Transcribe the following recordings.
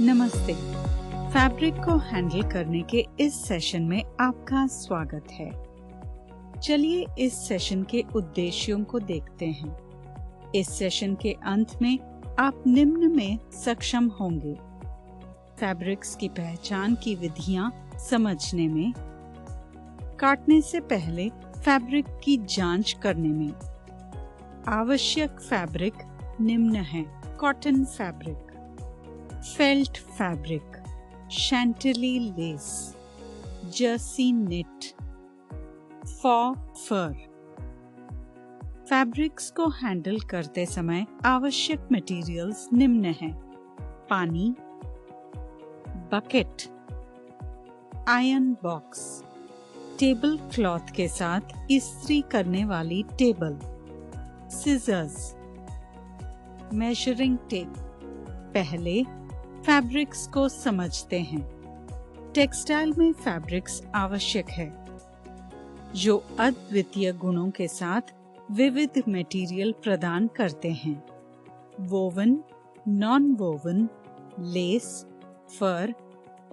नमस्ते। फैब्रिक को हैंडल करने के इस सेशन में आपका स्वागत है। चलिए इस सेशन के उद्देश्यों को देखते हैं। इस सेशन के अंत में आप निम्न में सक्षम होंगे: फैब्रिक्स की पहचान की विधियां समझने में, काटने से पहले फैब्रिक की जांच करने में। आवश्यक फैब्रिक निम्न हैं: cotton fabric, felt fabric, Chantilly lace, jersey knit, fur. Fabrics को हैंडल करते समय आवश्यक मटेरियल्स निम्न हैं: पानी, bucket, iron box, table cloth के साथ इस्त्री करने वाली टेबल, सिजर्स, मेजरिंग टेप। पहले फैब्रिक्स को समझते हैं। टेक्सटाइल में फैब्रिक्स आवश्यक है जो अद्वितीय गुणों के साथ विविध मटेरियल प्रदान करते हैं। वोवन, नॉन वोवन, लेस, फर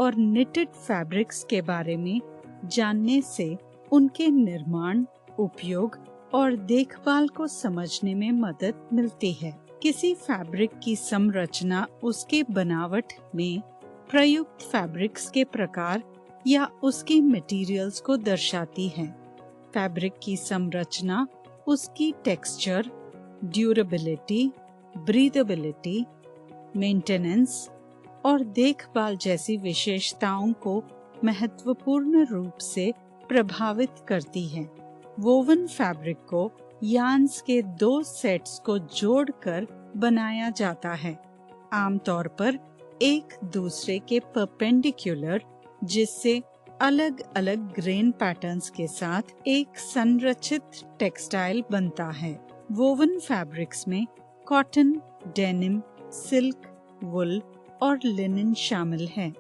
और निटेड फैब्रिक्स के बारे में जानने से उनके निर्माण, उपयोग और देखभाल को समझने में मदद मिलती है। किसी फैब्रिक की संरचना उसके बनावट में प्रयुक्त फैब्रिक्स के प्रकार या उसके मटेरियल्स को दर्शाती है। फैब्रिक की संरचना उसकी टेक्सचर, ड्यूरेबिलिटी, ब्रीदेबिलिटी, मेंटेनेंस और देखभाल जैसी विशेषताओं को महत्वपूर्ण रूप से प्रभावित करती है। वोवन फैब्रिक को यार्न्स के 2 सेट्स को जोड़कर बनाया जाता है, आमतौर पर एक दूसरे के परपेंडिकुलर, जिससे अलग अलग ग्रेन पैटर्न्स के साथ एक संरचित टेक्सटाइल बनता है। वोवन फैब्रिक्स में कॉटन, डेनिम, सिल्क, वुल और लिनन शामिल है।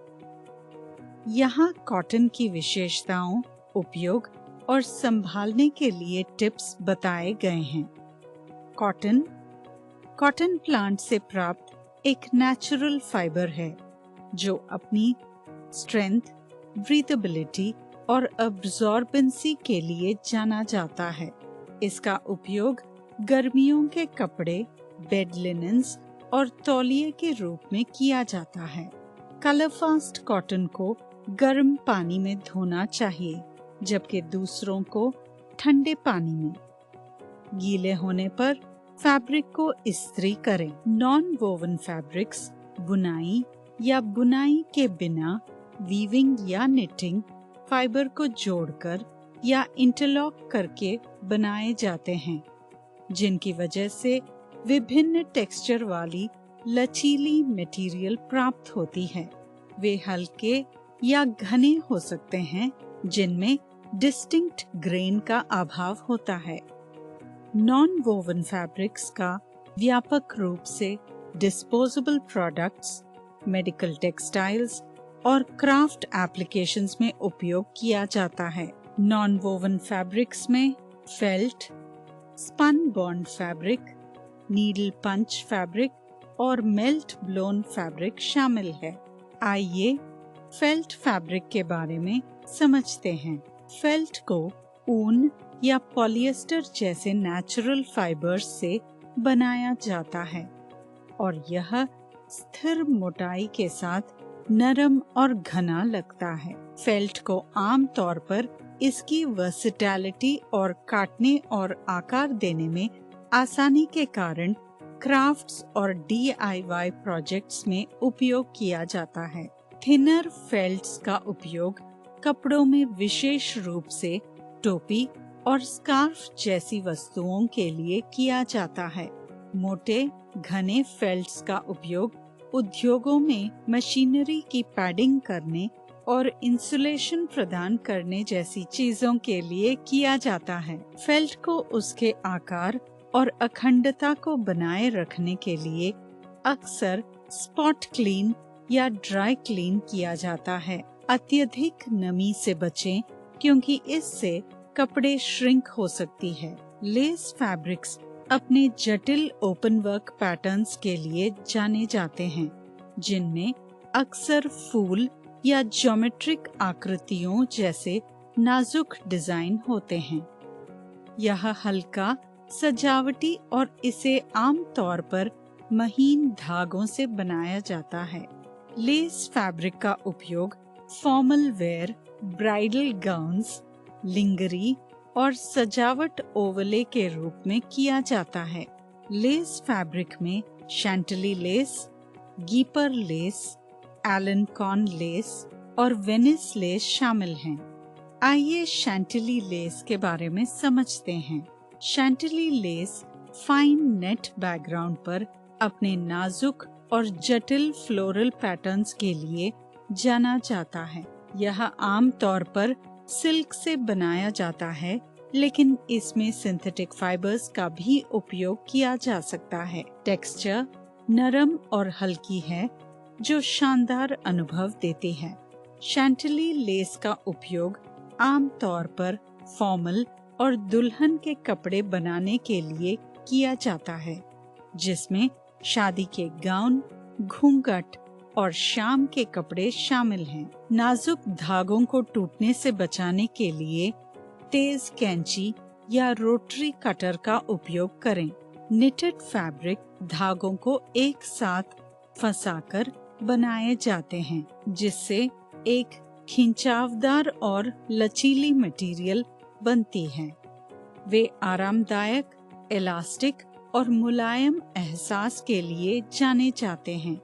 यहाँ कॉटन की विशेषताओं, उपयोग और संभालने के लिए टिप्स बताए गए हैं। कॉटन प्लांट से प्राप्त एक नेचुरल फाइबर है जो अपनी स्ट्रेंथ, ब्रीदेबिलिटी और अब्जॉर्बेंसी के लिए जाना जाता है। इसका उपयोग गर्मियों के कपड़े, बेड लिनन्स और तौलिए के रूप में किया जाता है। कलरफास्ट कॉटन को गर्म पानी में धोना चाहिए, जबकि दूसरों को ठंडे पानी में। गीले होने पर फैब्रिक को इस्त्री करें। नॉन वोवन फैब्रिक्स बुनाई या बुनाई के बिना वीविंग या निटिंग फाइबर को जोड़कर या इंटरलॉक करके बनाए जाते हैं, जिनकी वजह से विभिन्न टेक्सचर वाली लचीली मटेरियल प्राप्त होती है। वे हल्के या घने हो सकते हैं, जिनमें डिस्टिंक्ट ग्रेन का अभाव होता है। नॉन वोवन फैब्रिक्स का व्यापक रूप से डिस्पोजेबल प्रोडक्ट्स, मेडिकल टेक्सटाइल्स और क्राफ्ट एप्लीकेशंस में उपयोग किया जाता है। नॉन वोवन फैब्रिक्स में felt, spun bond fabric, needle punch fabric और मेल्ट ब्लोन फैब्रिक शामिल है। आइए फेल्ट फैब्रिक के बारे में समझते हैं। फेल्ट को ऊन या पॉलिएस्टर जैसे नेचुरल फाइबर्स से बनाया जाता है और यह स्थिर मोटाई के साथ नरम और घना लगता है। फेल्ट को आमतौर पर इसकी वर्सेटैलिटी और काटने और आकार देने में आसानी के कारण क्राफ्ट्स और DIY प्रोजेक्ट्स में उपयोग किया जाता है। थिनर फेल्ट्स का उपयोग कपड़ों में विशेष रूप से टोपी और स्कार्फ जैसी वस्तुओं के लिए किया जाता है। मोटे, घने फेल्ट्स का उपयोग उद्योगों में मशीनरी की पैडिंग करने और इंसुलेशन प्रदान करने जैसी चीजों के लिए किया जाता है। फेल्ट को उसके आकार और अखंडता को बनाए रखने के लिए अक्सर स्पॉट क्लीन या ड्राई क्लीन किया जाता है। अत्यधिक नमी से बचें, क्योंकि इससे कपड़े श्रिंक हो सकती है। लेस फैब्रिक्स अपने जटिल ओपन वर्क पैटर्न्स के लिए जाने जाते हैं, जिनमें अक्सर फूल या ज्योमेट्रिक आकृतियों जैसे नाजुक डिजाइन होते हैं। यह हल्का, सजावटी और इसे आमतौर पर महीन धागों से बनाया जाता है। लेस फैब्रिक का उपयोग फॉर्मल वेयर, ब्राइडल गाउन्स, लिंगरी और सजावट ओवले के रूप में किया जाता है। लेस फैब्रिक में शैंटिली लेस, गीपर लेस, एलेनकॉन लेस और वेनिस लेस शामिल हैं। आइए शैंटिली लेस के बारे में समझते हैं। शैंटिली लेस फाइन नेट बैकग्राउंड पर अपने नाजुक और जटिल फ्लोरल पैटर्न्स के लिए जाना जाता है। यह आमतौर पर सिल्क से बनाया जाता है, लेकिन इसमें सिंथेटिक फाइबर्स का भी उपयोग किया जा सकता है। टेक्सचर नरम और हल्की है, जो शानदार अनुभव देती है। शैंटिली लेस का उपयोग आमतौर पर फॉर्मल और दुल्हन के कपड़े बनाने के लिए किया जाता है, जिसमें शादी के गाउन, घूंघट और शाम के कपड़े शामिल हैं। नाजुक धागों को टूटने से बचाने के लिए तेज कैंची या रोटरी कटर का उपयोग करें। निटेड फैब्रिक धागों को एक साथ फंसाकर बनाए जाते हैं, जिससे एक खिंचावदार और लचीली मटेरियल बनती है। वे आरामदायक, इलास्टिक और मुलायम एहसास के लिए जाने जाते हैं।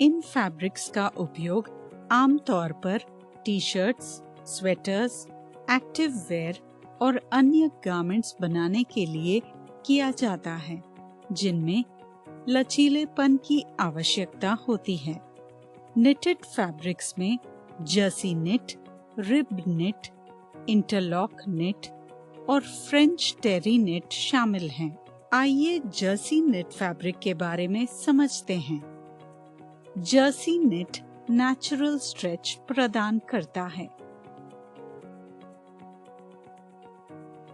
इन फैब्रिक्स का उपयोग आमतौर पर टी-शर्ट्स, स्वेटर्स, एक्टिव वेयर और अन्य गारमेंट्स बनाने के लिए किया जाता है, जिनमें लचीलेपन की आवश्यकता होती है। निटेड फैब्रिक्स में jersey knit, rib knit, interlock knit और फ्रेंच टेरी निट शामिल हैं। आइए जर्सी निट फैब्रिक के बारे में समझते हैं। जर्सी निट नेचुरल स्ट्रेच प्रदान करता है।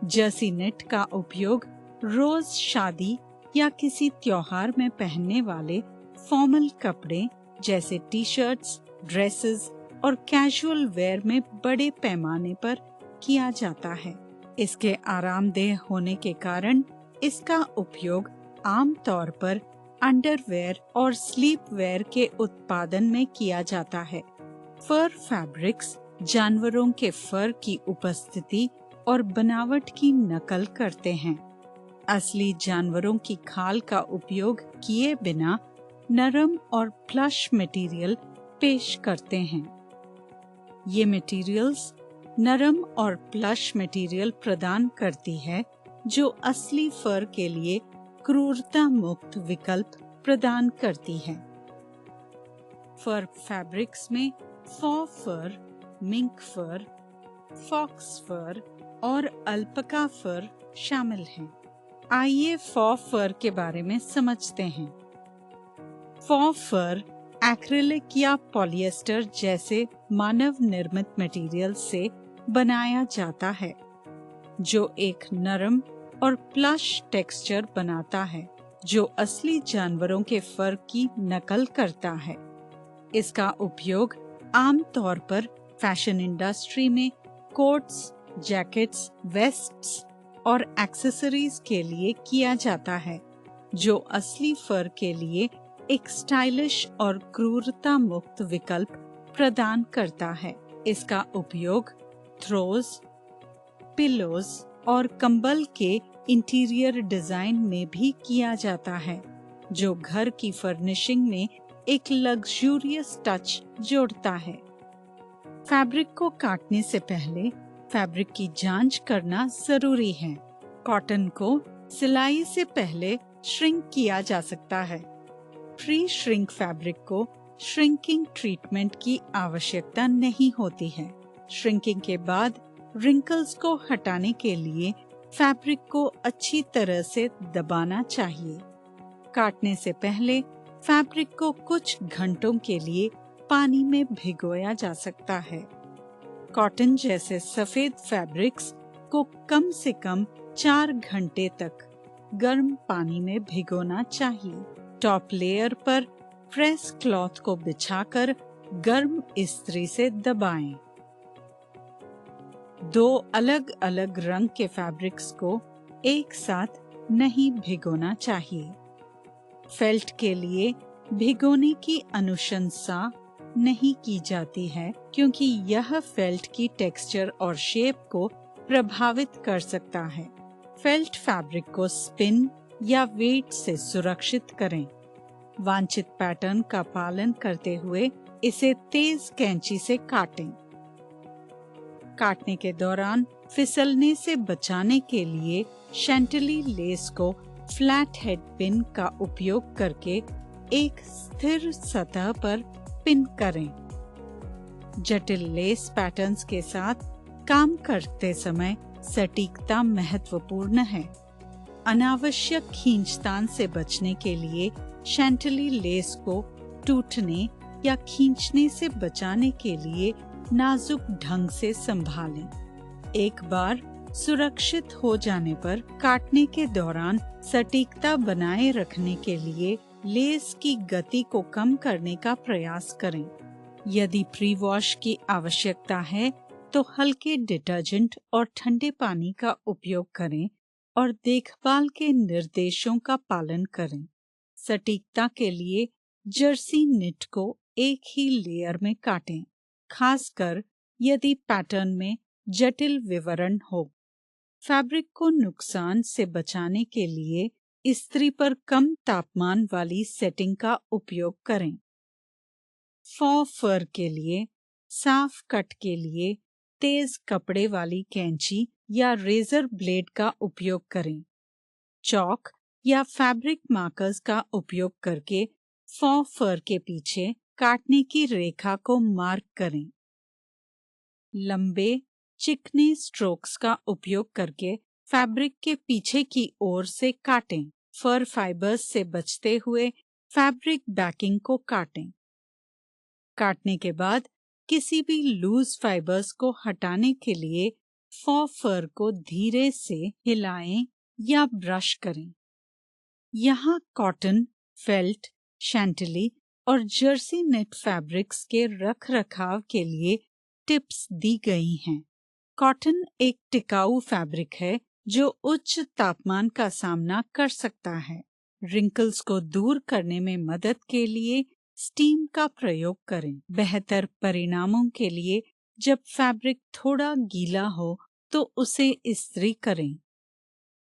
जर्सी निट का उपयोग रोज शादी या किसी त्योहार में पहनने वाले फॉर्मल कपड़े जैसे टी-शर्ट्स, ड्रेसेस और कैजुअल वेयर में बड़े पैमाने पर किया जाता है। इसके आरामदेह होने के कारण इसका उपयोग आमतौर पर अंडरवेयर और स्लीप वेयर के उत्पादन में किया जाता है। फर फैब्रिक्स जानवरों के फर की उपस्थिति और बनावट की नकल करते हैं। असली जानवरों की खाल का उपयोग किए बिना नरम और प्लश मटेरियल पेश करते हैं। ये मटेरियल्स नरम और प्लश मटेरियल प्रदान करती है, जो असली फर के लिए क्रूरता मुक्त विकल्प प्रदान करती है। फर फैब्रिक्स में फॉ फर, मिंक फर, फॉक्स फर और अल्पका फर शामिल हैं। आइए फॉ फर के बारे में समझते हैं। फॉ फर एक्रिलिक या पॉलिएस्टर जैसे मानव निर्मित मटेरियल से बनाया जाता है, जो एक नरम और प्लश टेक्सचर बनाता है, जो असली जानवरों के फर की नकल करता है। इसका उपयोग आमतौर पर फैशन इंडस्ट्री में कोट्स, जैकेट्स, वेस्ट्स और एक्सेसरीज के लिए किया जाता है, जो असली फर के लिए एक स्टाइलिश और क्रूरता मुक्त विकल्प प्रदान करता है। इसका उपयोग थ्रोज, पिलोज और कंबल के इंटीरियर डिजाइन में भी किया जाता है, जो घर की फर्निशिंग में एक लग्जूरियस टच जोड़ता है। फैब्रिक को काटने से पहले फैब्रिक की जांच करना जरूरी है। कॉटन को सिलाई से पहले श्रिंक किया जा सकता है। प्री श्रिंक फैब्रिक को श्रिंकिंग ट्रीटमेंट की आवश्यकता नहीं होती है। श्रिंकिंग के बाद रिंकल्स को हटाने के लिए फैब्रिक को अच्छी तरह से दबाना चाहिए। काटने से पहले फैब्रिक को कुछ घंटों के लिए पानी में भिगोया जा सकता है। कॉटन जैसे सफेद फैब्रिक्स को कम से कम 4 घंटे तक गर्म पानी में भिगोना चाहिए। टॉप लेयर पर प्रेस क्लॉथ को बिछाकर गर्म इस्त्री से दबाएं। दो अलग अलग रंग के फैब्रिक्स को एक साथ नहीं भिगोना चाहिए। फेल्ट के लिए भिगोने की अनुशंसा नहीं की जाती है क्योंकि यह फेल्ट की टेक्सचर और शेप को प्रभावित कर सकता है। फेल्ट फैब्रिक को स्पिन या वेट से सुरक्षित करें। वांछित पैटर्न का पालन करते हुए इसे तेज कैंची से काटें। काटने के दौरान फिसलने से बचाने के लिए शैंटिली लेस को फ्लैट हेड पिन का उपयोग करके एक स्थिर सतह पर पिन करें। जटिल लेस पैटर्न्स के साथ काम करते समय सटीकता महत्वपूर्ण है। अनावश्यक खींचतान से बचने के लिए शैंटिली लेस को टूटने या खींचने से बचाने के लिए नाजुक ढंग से संभालें। एक बार सुरक्षित हो जाने पर काटने के दौरान सटीकता बनाए रखने के लिए लेस की गति को कम करने का प्रयास करें। यदि प्री वॉश की आवश्यकता है तो हल्के डिटर्जेंट और ठंडे पानी का उपयोग करें और देखभाल के निर्देशों का पालन करें। सटीकता के लिए जर्सी निट को एक ही लेयर में काटें, खासकर यदि पैटर्न में जटिल विवरण हो। फैब्रिक को नुकसान से बचाने के लिए इस्त्री पर कम तापमान वाली सेटिंग का उपयोग करें। फर के लिए साफ कट के लिए तेज कपड़े वाली कैंची या रेजर ब्लेड का उपयोग करें। चॉक या फैब्रिक मार्कर्स का उपयोग करके फर के पीछे काटने की रेखा को मार्क करें। लंबे चिकने स्ट्रोक्स का उपयोग करके फैब्रिक के पीछे की ओर से काटें। फर फाइबर्स से बचते हुए फैब्रिक बैकिंग को काटें। काटने के बाद किसी भी लूज फाइबर्स को हटाने के लिए फर को धीरे से हिलाएं या ब्रश करें। यहाँ कॉटन, फेल्ट, शैंटिली और जर्सी नेट फैब्रिक्स के रखरखाव के लिए टिप्स दी गई हैं। कॉटन एक टिकाऊ फैब्रिक है जो उच्च तापमान का सामना कर सकता है। रिंकल्स को दूर करने में मदद के लिए स्टीम का प्रयोग करें। बेहतर परिणामों के लिए जब फैब्रिक थोड़ा गीला हो तो उसे इस्त्री करें।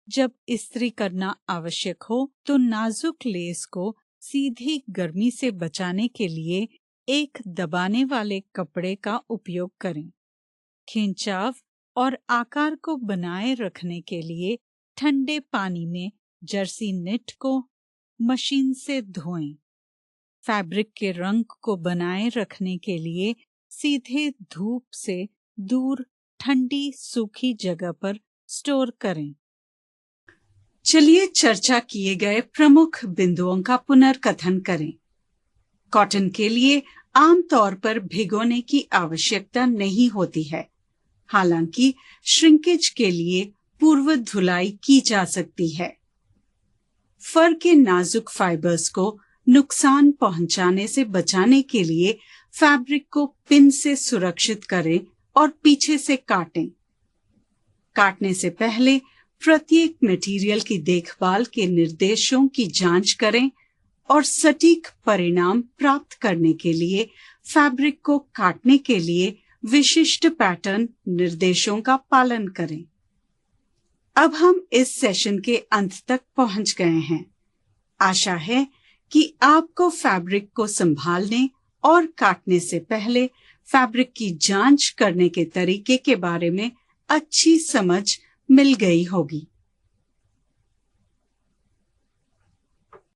जब इस्त्री करना आवश्यक हो तो नाजुक लेस को सीधी गर्मी से बचाने के लिए एक दबाने वाले कपड़े का उपयोग करें। खिंचाव और आकार को बनाए रखने के लिए ठंडे पानी में जर्सी नेट को मशीन से धोएं। फैब्रिक के रंग को बनाए रखने के लिए सीधे धूप से दूर ठंडी सूखी जगह पर स्टोर करें। चलिए चर्चा किए गए प्रमुख बिंदुओं का पुनर्कथन करें। कॉटन के लिए आमतौर पर भिगोने की आवश्यकता नहीं होती है, हालांकि श्रिंकेज के लिए पूर्व धुलाई की जा सकती है। फर के नाजुक फाइबर्स को नुकसान पहुंचाने से बचाने के लिए फैब्रिक को पिन से सुरक्षित करें और पीछे से काटें। काटने से पहले प्रत्येक मटेरियल की देखभाल के निर्देशों की जांच करें और सटीक परिणाम प्राप्त करने के लिए फैब्रिक को काटने के लिए विशिष्ट पैटर्न निर्देशों का पालन करें। अब हम इस सेशन के अंत तक पहुंच गए हैं। आशा है कि आपको फैब्रिक को संभालने और काटने से पहले फैब्रिक की जांच करने के तरीके के बारे में अच्छी समझ मिल गई होगी।